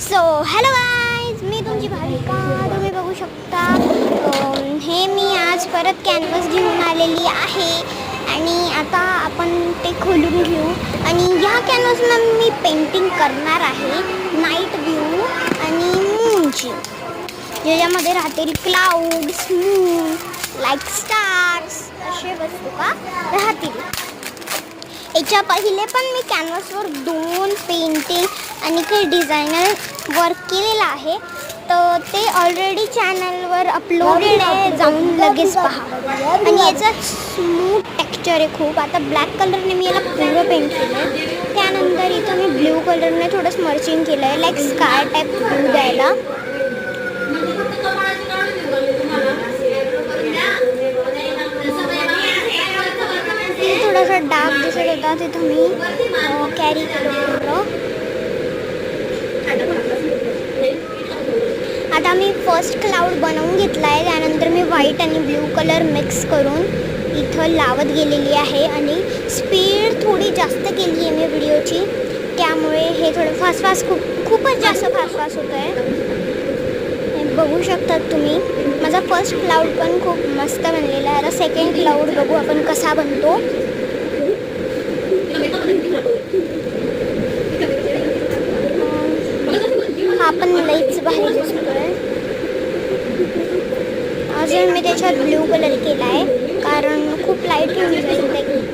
So hello guys, मी तुमची भाविका. तुम्ही बघू शकता हे मी आज परत कॅनव्हास घेऊन आलेली आहे आणि आता आपण ते खोलून घेऊ. आणि ह्या कॅनव्हासला मी पेंटिंग करणार आहे नाईट व्ह्यू आणि मूनची, ज्याच्यामध्ये राहतील क्लाउड्स, मून, लाईक स्टार्स असे वस्तू का राहतील. याच्या पहिले पण मी कॅनव्हासवर 2 पेंटिंग आणि काही डिझायनर वर्क केलेलं आहे, तर ते ऑलरेडी चॅनलवर अपलोडेड आहे, जाऊन लगेच पहा. आणि याचा स्मूथ टेक्स्चर आहे खूप. आता ब्लॅक कलरने मी याला पूर्ण पेंट केलं आहे. त्यानंतर इथं मी ब्ल्यू कलरने थोडं स्मर्चिंग केलं आहे, लाईक स्काय टाईप ब्लू द्यायला. थोडासा डार्क दिसत होता, तिथं मी कॅरी केलं. आता मी फर्स्ट क्लाउड बनवून घेतला आहे. त्यानंतर मी व्हाईट आणि ब्ल्यू कलर मिक्स करून इथं लावत गेलेली आहे आणि स्पीड थोडी जास्त केली आहे मी व्हिडिओची, त्यामुळे हे थोडं फास्ट खूपच जास्त फास्ट होतं आहे. बघू शकतात तुम्ही. माझा फर्स्ट क्लाउड पण खूप मस्त बनलेला आहे. आता सेकंड क्लाउड बघू आपण कसा बनतो. हा पण लईच भारी दिसतोय. अजून मी त्याच्यात ब्ल्यू कलर केला आहे कारण खूप लाईट होऊन जाईल.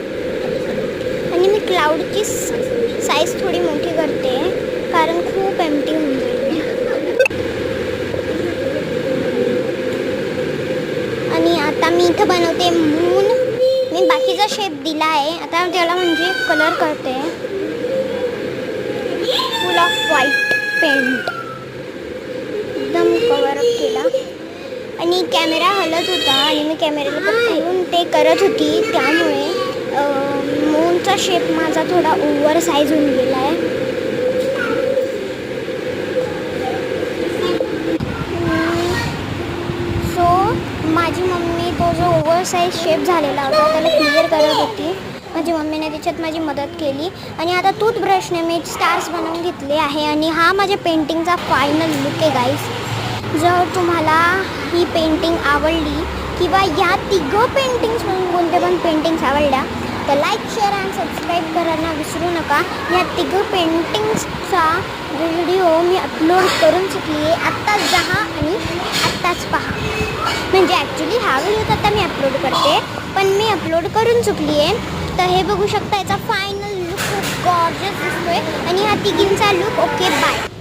आणि मी क्लाउडची साईज थोडी मोठी करते कारण खूप एम्प्टी होऊन जाईल. आणि आता मी इथं बनवते मून. मी बाकीचा शेप दिला आहे, आता त्याला म्हणजे कलर करते फुल ऑफ व्हाईट पेंट, एकदम कवर अप केला. आणि कॅमेरा हलत होता आणि मी कॅमेऱ्याला पकडून ते करत होती, त्यामुळे मूनचा शेप माझा थोडा ओव्हर साईज होऊन गेला आहे. माझी मम्मी तो जो ओव्हर साईज शेप झालेला होता त्याला क्लिअर करत होती. माझी मम्मीने त्याच्यात माझी मदत केली. आणि आता टूथब्रशने मी स्टार्स बनवून घेतले आहे. आणि हा माझ्या पेंटिंगचा फायनल लुक आहे गाईज. जर तुम्हाला ही पेंटिंग आवडली किंवा या तिघं पेंटिंग्स म्हणून कोणते पण पेंटिंग्स आवडल्या तर लाईक, शेअर आणि सबस्क्राईब करायला विसरू नका. या तिघं पेंटिंग्सचा व्हिडिओ मी अपलोड करून चुकली आहे. आत्ताच जा आणि आत्ताच पहा. म्हणजे ॲक्च्युली हा व्हिडिओ आता मी अपलोड करते, पण मी अपलोड करून चुकली आहे. तर हे बघू शकता, याचा फायनल लुक खूप गॉर्जियस दिसतोय. आणि ह्या तिघींचा लुक. Okay, bye.